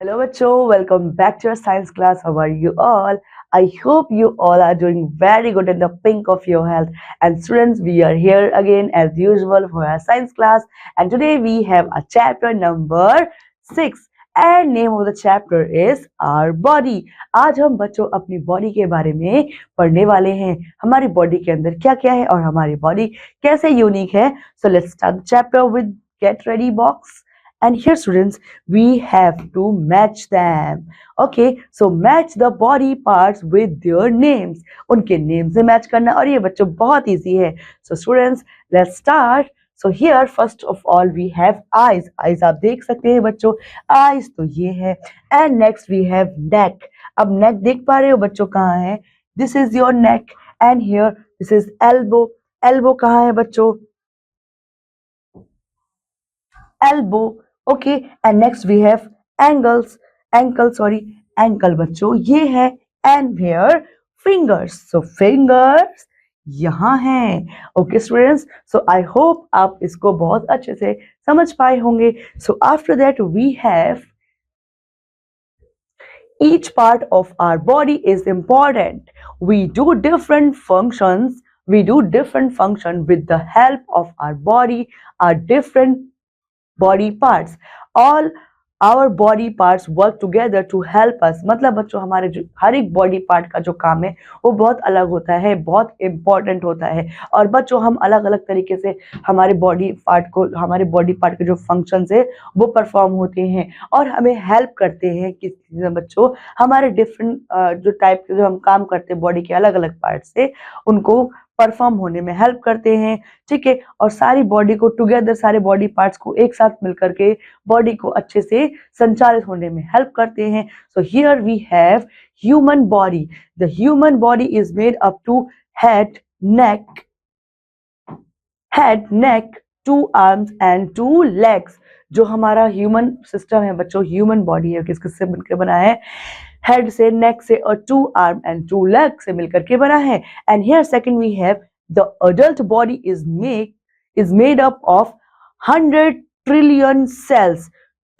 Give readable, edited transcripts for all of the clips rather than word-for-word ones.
Hello, Bacho. Welcome back to your science class. How are you all? I hope you all are doing very good in the pink of your health. And students, we are here again as usual for our science class. And today we have a chapter number 6. And name of the chapter is our body. आज हम बच्चों अपनी body के बारे में पढ़ने वाले हैं. हमारी बॉडी के अंदर क्या क्या है और हमारी बॉडी कैसे यूनिक है. So let's start the chapter with get ready box. And here students, we have to match them. Okay, so match the body parts with their names. उनके names से match करना और ये बच्चों बहुत easy है. So students, let's start. So here first of all we have eyes. Eyes आप देख सकते हैं बच्चों. Eyes तो ये है. And next we have neck. अब neck देख पा रहे हो बच्चों कहाँ है? This is your neck. And here this is elbow. Elbow कहाँ है बच्चों? Elbow. Okay, and next we have ankle बच्चों ये है. And here fingers. So fingers यहाँ हैं. Okay students, so I hope आप इसको बहुत अच्छे से समझ पाए होंगे. So after that we have each part of our body is important. We do different functions. We do different function with the help of our body, our different body parts. All our body parts work together to help us. मतलब बच्चों हमारे जो हर एक body part का जो काम है वो बहुत अलग होता है, बहुत इम्पोर्टेंट होता है. और बच्चों हम अलग अलग तरीके से हमारे बॉडी पार्ट के जो फंक्शंस है वो परफॉर्म होते हैं और हमें हेल्प करते हैं किस चीज़ में बच्चों. हमारे डिफरेंट जो टाइप के जो हम काम करते हैं बॉडी के अलग अलग पार्ट से उनको परफॉर्म होने में हेल्प करते हैं. ठीक है, और सारी बॉडी को टुगेदर, सारे बॉडी पार्ट्स को एक साथ मिलकर के बॉडी को अच्छे से संचालित होने में हेल्प करते हैं. So here we have human body. The human body is made up to head, neck, 2 arms and 2 legs. जो हमारा ह्यूमन सिस्टम है बच्चों, ह्यूमन बॉडी है, किससे मिलकर बना है? हेड से, नेक से और 2 आर्म एंड 2 लेग से मिलकर के बना है. And here second we have the adult body is made up of 100 trillion cells,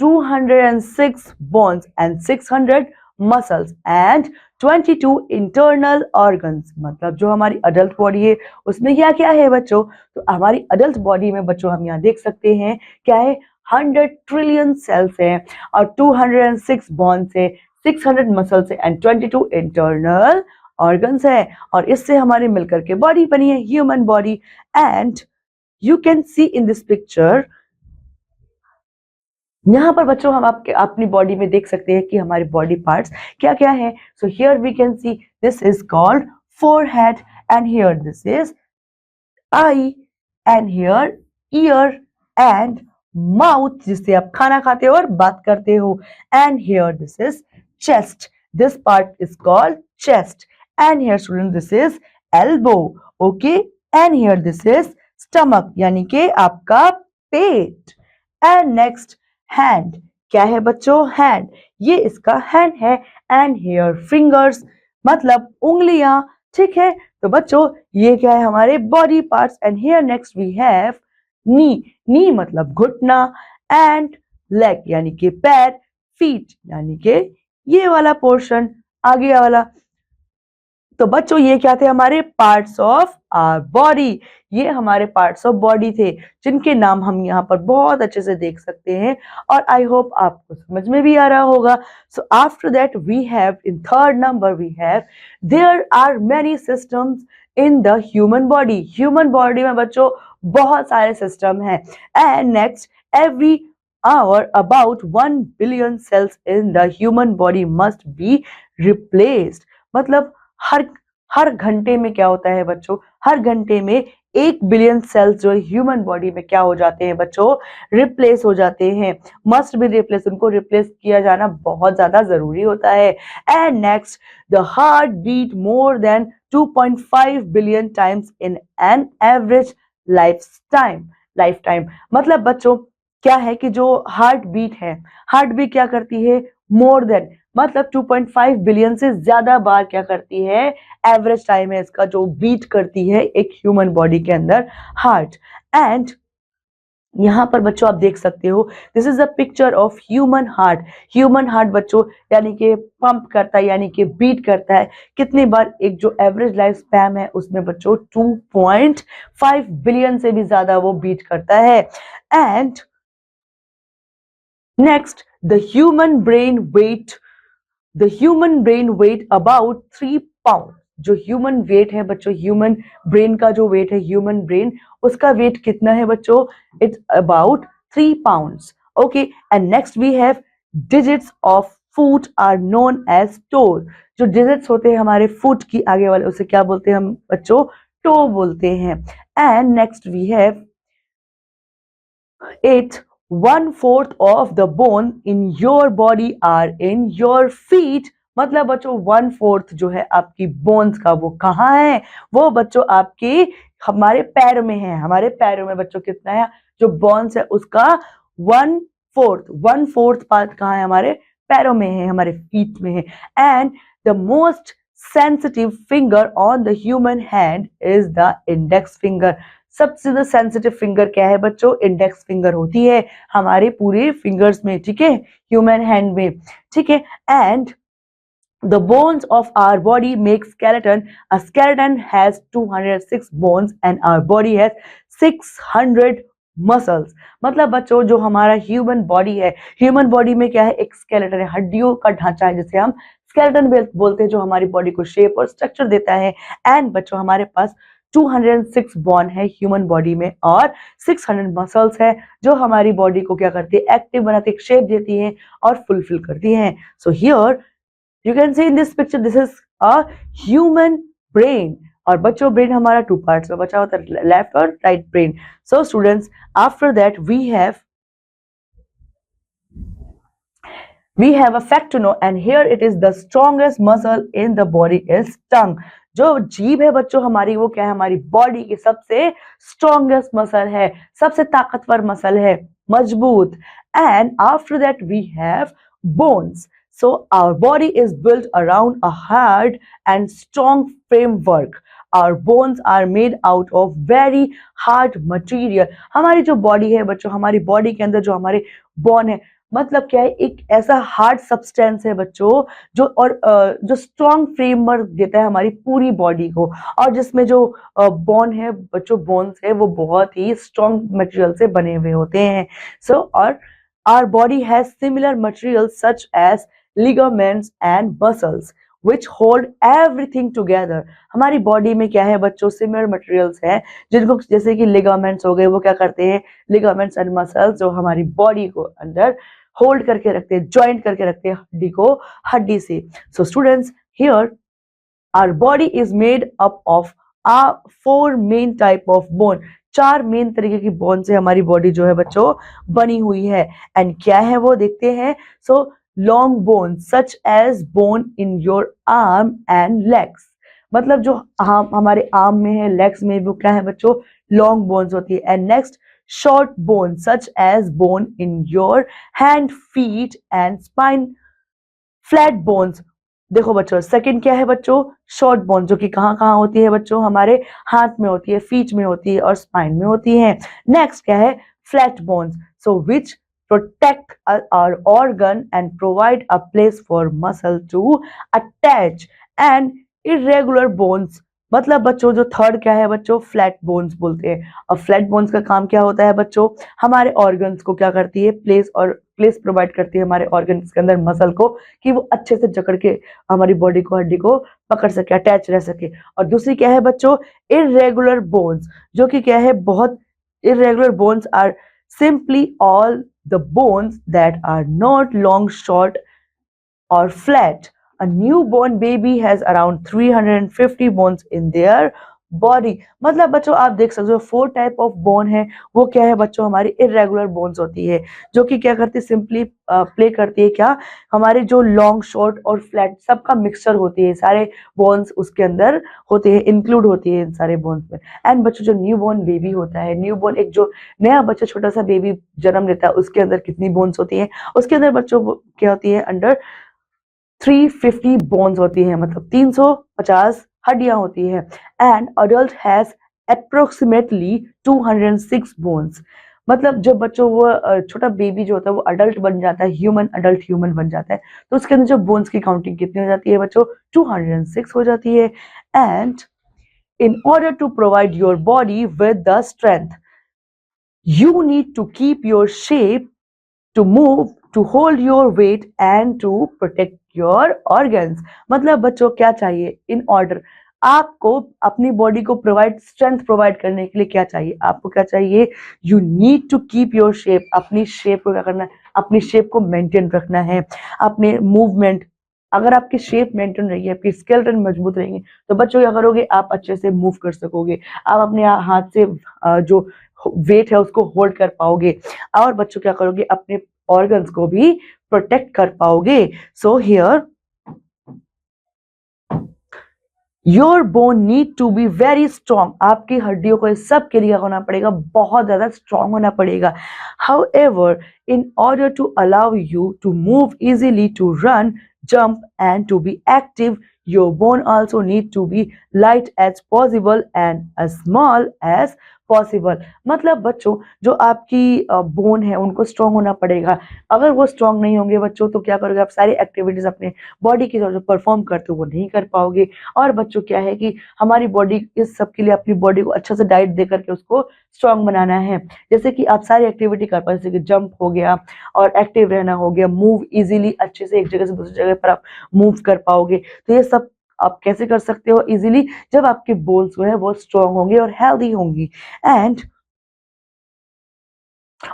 206 bones and 600 muscles and 22 internal organs. मतलब जो हमारी अडल्ट बॉडी है उसमें क्या क्या है बच्चों? तो हमारी अडल्ट बॉडी में बच्चों हम यहाँ देख सकते हैं क्या है? 100 ट्रिलियन सेल्स है और 206 बोन्स है, 600 मसल्स है एंड 22 इंटरनल ऑर्गन्स है. और इससे हमारे मिलकर के बॉडी बनी है, human body. And you can see in this picture, यहाँ पर बच्चों हम आपके अपनी बॉडी में देख सकते हैं कि हमारे बॉडी पार्ट्स क्या क्या है. So here we can see this is called forehead and here this is eye and here ear and mouth जिससे आप खाना खाते हो और बात करते हो. And here this is chest. This part is called chest. And here students this is elbow. Okay, and here this is stomach यानी कि आपका पेट. And next hand. क्या है बच्चों? hand. ये इसका hand है. And here fingers मतलब उंगलियां. ठीक है, तो बच्चों ये क्या है? हमारे body parts. And here next we have knee. knee मतलब घुटना. And leg यानी कि पैर. feet यानी कि ये वाला पोर्शन, आगे वाला. तो बच्चों ये क्या थे? हमारे पार्ट्स ऑफ आवर बॉडी. ये हमारे पार्ट्स ऑफ बॉडी थे जिनके नाम हम यहाँ पर बहुत अच्छे से देख सकते हैं और आई होप आपको समझ में भी आ रहा होगा. So after that we have in third number we have there are many systems in the human body. Human body में बच्चों बहुत सारे सिस्टम हैं. And next every hour about 1 billion cells in the human body must be replaced. मतलब हर घंटे में क्या होता है बच्चों? हर घंटे में 1 बिलियन सेल्स जो ह्यूमन बॉडी में क्या हो जाते हैं बच्चों? रिप्लेस हो जाते हैं. मस्ट बी रिप्लेस, उनको रिप्लेस किया जाना बहुत ज्यादा जरूरी होता है. And next the heart beat more than 2.5 billion times in an average life time. मतलब बच्चों क्या है कि जो हार्ट बीट है, हार्ट बीट क्या करती है? मोर देन मतलब 2.5 बिलियन से ज्यादा बार क्या करती है? एवरेज टाइम है इसका जो बीट करती है एक ह्यूमन बॉडी के अंदर हार्ट. एंड यहाँ पर बच्चों आप देख सकते हो, this is a picture of human heart. Human heart बच्चों यानी कि पंप करता है, यानी कि बीट करता है कितनी बार, एक जो एवरेज लाइफ स्पैन है उसमें बच्चों 2.5 बिलियन से भी ज्यादा वो बीट करता है। And next, the human brain weight about 3 pound. जो ह्यूमन वेट है बच्चों, ह्यूमन ब्रेन का जो वेट है, ह्यूमन ब्रेन उसका वेट कितना है बच्चों, it's about 3 pounds. Okay, and next we have digits of foot are known as toes. जो डिजिट्स होते हैं हमारे फुट की आगे वाले, उसे क्या बोलते हैं हम बच्चों, टो बोलते हैं। And next we have 8, 1/4 of the bone in your body are in your feet। मतलब बच्चों 1/4 जो है आपकी बोन्स का वो कहाँ है, वो बच्चों आपके हमारे पैर में है। हमारे पैरों में बच्चों कितना है, जो बोन्स है उसका 1/4 पार्ट कहाँ है, हमारे पैरों में है, हमारे फीट में है। And the most sensitive finger on the human hand is the index finger. सबसे ज्यादा सेंसिटिव फिंगर क्या है बच्चों, इंडेक्स फिंगर होती है हमारे पूरे फिंगर्स में, ठीक है, ह्यूमन हैंड में, ठीक है। And the bones of our body make skeleton. A skeleton has 206 bones and our body has 600 muscles. मतलब बच्चों जो हमारा ह्यूमन बॉडी है, ह्यूमन बॉडी में क्या है, एक स्केलेटन है, हड्डियों का ढांचा है जिसे हम स्केलेटन बोलते हैं, जो हमारी बॉडी को शेप और स्ट्रक्चर देता है। एंड बच्चों हमारे पास 206 बोन है ह्यूमन बॉडी में और 600 मसल्स है जो हमारी बॉडी को क्या करती है, एक्टिव बनाती है, शेप देती है और फुलफिल करती है। So here you can see in this picture, this is a human brain। और बच्चों ब्रेन हमारा 2 पार्ट्स में बचा होता है, लेफ्ट और right brain. So students, after that we have a fact to know and here it is, the strongest muscle in the body is tongue। जो जीभ है बच्चों हमारी, वो क्या है, हमारी बॉडी की सबसे स्ट्रॉन्गेस्ट मसल है, सबसे ताकतवर मसल है, मजबूत। And after that we have bones. So our body is built around a hard and strong framework। Our bones are made out of very hard material। हमारी जो बॉडी है बच्चों, हमारी बॉडी के अंदर जो हमारे बोन है, मतलब क्या है, एक ऐसा हार्ड सब्सटेंस है बच्चों जो जो स्ट्रॉन्ग फ्रेमवर्क देता है हमारी पूरी बॉडी को, और जिसमें जो बोन है बच्चों, बोन्स है वो बहुत ही स्ट्रॉन्ग मटेरियल से बने हुए होते हैं। सो और our body has similar materials such as ligaments and muscles which hold everything together। हमारी बॉडी में क्या है बच्चों, सिमिलर मटेरियल्स हैं जिनको, जैसे कि लिगामेंट्स हो गए, वो क्या करते हैं, लिगामेंट्स एंड मसल्स जो हमारी बॉडी को अंदर होल्ड करके रखते हैं, ज्वाइंट करके रखते हैं हड्डी को हड्डी से। So students, here our body is made up of 4 main type of bone। 4 main तरीके की बोन से हमारी बॉडी जो है बच्चों बनी हुई है। एंड क्या है वो देखते हैं। So long bone such as bone in your arm and legs. मतलब जो हमारे आर्म में है, लेग्स में, वो क्या है बच्चों, लॉन्ग बोन्स होती है। And next, short bone such as bone in your hand, feet and spine. Flat bones, देखो बच्चों, सेकंड क्या है बच्चों, शॉर्ट बोन, जो कि कहाँ कहाँ होती है बच्चों, हमारे हाथ में होती है, फीट में होती है और स्पाइन में होती है। नेक्स्ट क्या है, flat bones, so which protect our organ and provide a place for muscle to attach। and irregular bones, मतलब बच्चों जो थर्ड क्या है बच्चों, फ्लैट बोन्स बोलते हैं। और फ्लैट बोन्स का काम क्या होता है बच्चों, हमारे ऑर्गन्स को क्या करती है, प्लेस प्रोवाइड करती है हमारे ऑर्गन्स के अंदर मसल को, कि वो अच्छे से जकड़ के हमारी बॉडी को, हड्डी को पकड़ सके, अटैच रह सके। और दूसरी क्या है बच्चों, इरेगुलर बोन्स, जो कि क्या है, बहुत irregular bones are simply all the bones that are not long, short or flat। A newborn baby has around 350 bones in their body. मतलब बच्चों आप देख सकते हो 4 टाइप ऑफ बोन है, वो क्या है बच्चों, हमारी इरेगुलर बोन्स होती है, जो कि क्या करती है, सिंपली प्ले करती है क्या, हमारे जो लॉन्ग, शॉर्ट और फ्लैट सबका मिक्सचर होती है, सारे बोन्स उसके अंदर होते हैं, इंक्लूड होती है इन सारे बोन्स में। एंड बच्चों जो न्यू बॉर्न बेबी होता है, न्यू बॉर्न एक जो नया बच्चा, छोटा सा बेबी जन्म लेता है, उसके अंदर कितनी बोन्स होती है, उसके अंदर बच्चों क्या होती है, अंडर 350 बोन्स होती है, मतलब 350 हड्डियां होती है। And adult has approximately 206 bones. मतलब जब बच्चों वो छोटा बेबी जो होता है वो अडल्ट बन जाता है, अडल्ट ह्यूमन बन जाता है, तो उसके अंदर जो बोन्स की काउंटिंग कितनी हो जाती है बच्चों? 206 हो जाती है। And in order to provide your body with the strength, you need to keep your shape, to move, to hold your weight and to protect your organs। मतलब बच्चों क्या चाहिए? इन ऑर्डर आपको अपनी बॉडी को स्ट्रेंथ प्रोवाइड करने के लिए क्या चाहिए? आपको क्या चाहिए? You need to keep your shape, अपनी शेप को क्या करना है? अपनी शेप को मेंटेन रखना है। अपने मूवमेंट, अगर आपकी शेप मेंटेन रहेगी, आपकी स्केलेटन मजबूत रहेंगे, तो बच्चों क्या करोगे? आप अच्छे से मूव कर सकोगे, आप अपने हाथ से जो वेट है उसको होल्ड कर पाओगे, और बच्चों क्या करोगे? अपने ऑर्गन्स को भी प्रोटेक्ट कर पाओगे। So here your bone need to be very strong, आपकी हड्डियों को इस सब के लिए होना पड़ेगा, बहुत ज्यादा स्ट्रॉन्ग होना पड़ेगा। However in order to allow you to move easily, to run, jump and to be active, your bone also need to be light as possible and as small as possible। मतलब बच्चों जो आपकी bone है उनको strong होना पड़ेगा। अगर वो स्ट्रॉन्ग नहीं होंगे बच्चों तो क्या करोगे? आप सारी एक्टिविटीज अपने बॉडी की जो परफॉर्म करते हो वो नहीं कर पाओगे। और बच्चों क्या है कि हमारी बॉडी इस सब के लिए अपनी बॉडी को अच्छा से डाइट दे करके उसको स्ट्रॉन्ग बनाना है। जैसे कि आप सारी एक्टिविटी कर पाओ, जैसे कि जंप हो गया और एक्टिव रहना हो गया, मूव इजीली अच्छे से एक जगह से दूसरी जगह पर आप मूव कर पाओगे। तो ये सब आप कैसे कर सकते हो इजीली? जब आपके बोन्स जो है वो स्ट्रॉन्ग होंगे और हेल्दी होंगी। एंड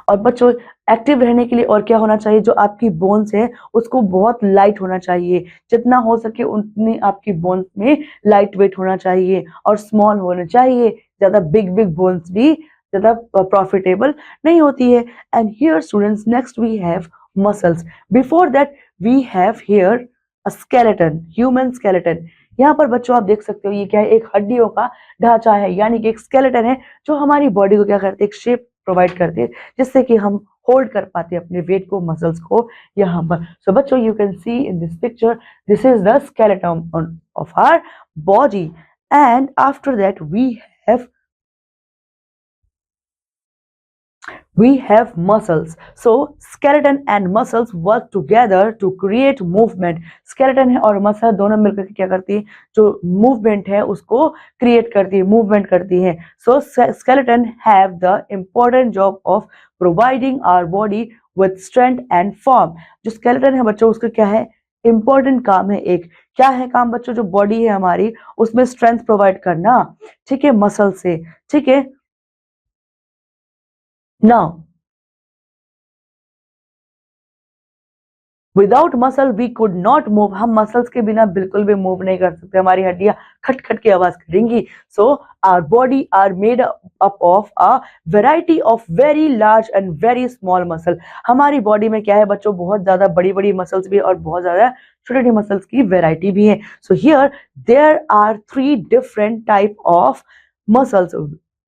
और बच्चों एक्टिव रहने के लिए और क्या होना चाहिए? जो आपकी बोन्स है उसको बहुत लाइट होना चाहिए, जितना हो सके उतनी आपकी बोन्स में लाइट वेट होना चाहिए और स्मॉल होना चाहिए। ज्यादा बिग बिग बोन्स भी ज्यादा प्रॉफिटेबल नहीं होती है। And here students next we have muscles. Before that we have here a skeleton, human skeleton. यहाँ पर बच्चों आप देख सकते हो ये क्या है? एक हड्डियों का ढांचा है, यानी कि एक स्केलेटन है जो हमारी बॉडी को क्या करते हैं? एक शेप प्रोवाइड करते हैं जिससे कि हम होल्ड कर पाते हैं अपने वेट को, मसल्स को यहाँ पर। सो बच्चों you can see in this picture, this is the skeleton of our body. And after that we have muscles। So skeleton and muscles work together to create movement। skeleton है और muscle दोनों मिलकर के क्या करती है? जो मूवमेंट है उसको क्रिएट करती है, मूवमेंट करती है। So skeleton have the important job of providing our body with strength and form। जो skeleton है बच्चों उसका क्या है? इंपॉर्टेंट काम है एक। क्या है काम बच्चों? जो बॉडी है हमारी उसमें स्ट्रेंथ प्रोवाइड करना, ठीक है, मसल से, ठीक है। Now without muscle we could not move, हम मसल्स के बिना बिल्कुल भी मूव नहीं कर सकते, हमारी हड्डियां खट खट की आवाज करेंगी। So our body are made up of a variety of very large and very small muscle. हमारी बॉडी में क्या है बच्चों? बहुत ज्यादा बड़ी बड़ी मसल्स भी और बहुत ज्यादा छोटी छोटी मसल्स की वेराइटी भी है। So here there are 3 different type of muscles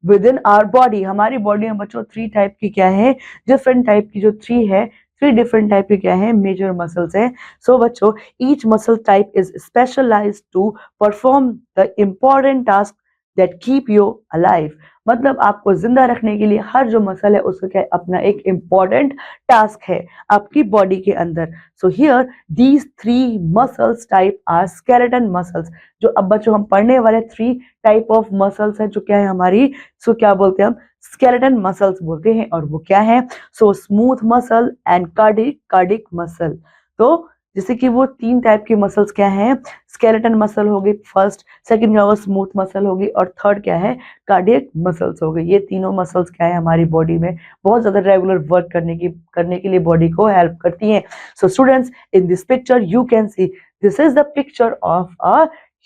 within our body. हमारी बॉडी में बच्चों 3 टाइप की क्या है? डिफरेंट टाइप की जो 3 है, 3 डिफरेंट टाइप के क्या है? मेजर मसल्स है। सो बच्चों each muscle type is specialized to perform the important task that keep you alive. मतलब आपको जिंदा रखने के लिए हर जो मसल है उसका क्या है? अपना एक इम्पोर्टेंट टास्क है आपकी बॉडी के अंदर। So here these 3 muscles type are skeleton muscles. जो अब बच्चों हम पढ़ने वाले 3 टाइप ऑफ मसल्स है जो क्या है हमारी? सो क्या बोलते हैं हम? स्केलेटन मसल्स बोलते हैं। और वो क्या है? So smooth muscle and cardiac muscle. तो जैसे कि वो 3 टाइप की मसल्स क्या हैं? स्केलेटन मसल हो गई फर्स्ट, सेकंड क्या होगा? स्मूथ मसल होगी, और थर्ड क्या है? कार्डियक मसल्स हो गई। ये तीनों मसल्स क्या है? हमारी बॉडी में बहुत ज्यादा रेगुलर वर्क करने के लिए बॉडी को हेल्प करती हैं। So students in this picture you can see this is the picture of a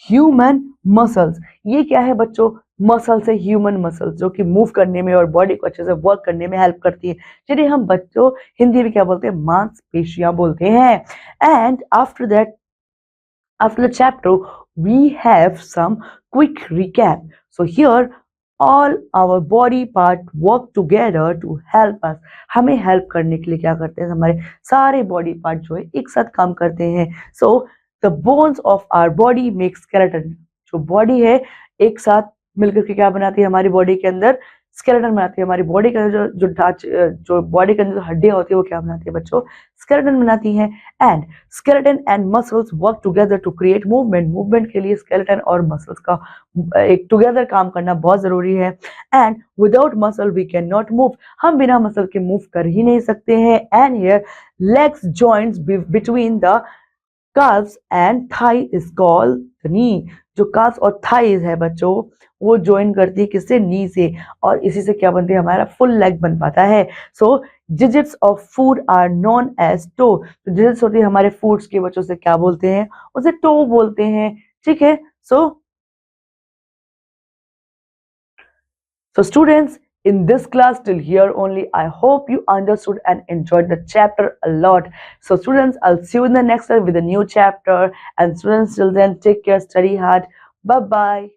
human muscles. ये क्या है बच्चों? मसल्स है, ह्यूमन मसल्स, जो कि मूव करने में और बॉडी को अच्छे से वर्क करने में हेल्प करती है, जिन्हें हम बच्चों हिंदी में क्या बोलते हैं? मांसपेशियां बोलते हैं। And after that, after the chapter we have some quick recap। So here all our body part work together to help us। हमें हेल्प करने के लिए क्या करते हैं? हमारे सारे बॉडी पार्ट जो है एक साथ काम करते हैं। So the bones of our body make skeleton। जो बॉडी है एक साथ मिलकर के क्या बनाती है हमारी बॉडी के अंदर? स्केलेटन बनाती है। हमारी बॉडी के अंदर जो बॉडी के अंदर जो हड्डियां होती है वो क्या बनाती है बच्चों? स्केलेटन बनाती हैं। And skeleton and muscles work together to create movement. Movement के लिए स्केलेटन और मसल्स का एक टुगेदर काम करना बहुत जरूरी है। And without muscle we can not move. हम बिना मसल के मूव कर ही नहीं सकते हैं। And here legs joints between the calves and thigh is called the knee। जो calves और thighs है बच्चों वो ज्वाइन करती है किससे? नी से, और इसी से क्या बनती है? हमारा फुल लेग बन पाता है। So digits of foot are known as toe. तो डिजिट्स होती है हमारे फूड्स के बच्चों से क्या बोलते हैं? उसे टो बोलते हैं। ठीक है। So students, in this class till here only, I hope you understood and enjoyed the chapter a lot. So students, I'll see you in the next one with a new chapter. And students, till then, take care, study hard. Bye bye.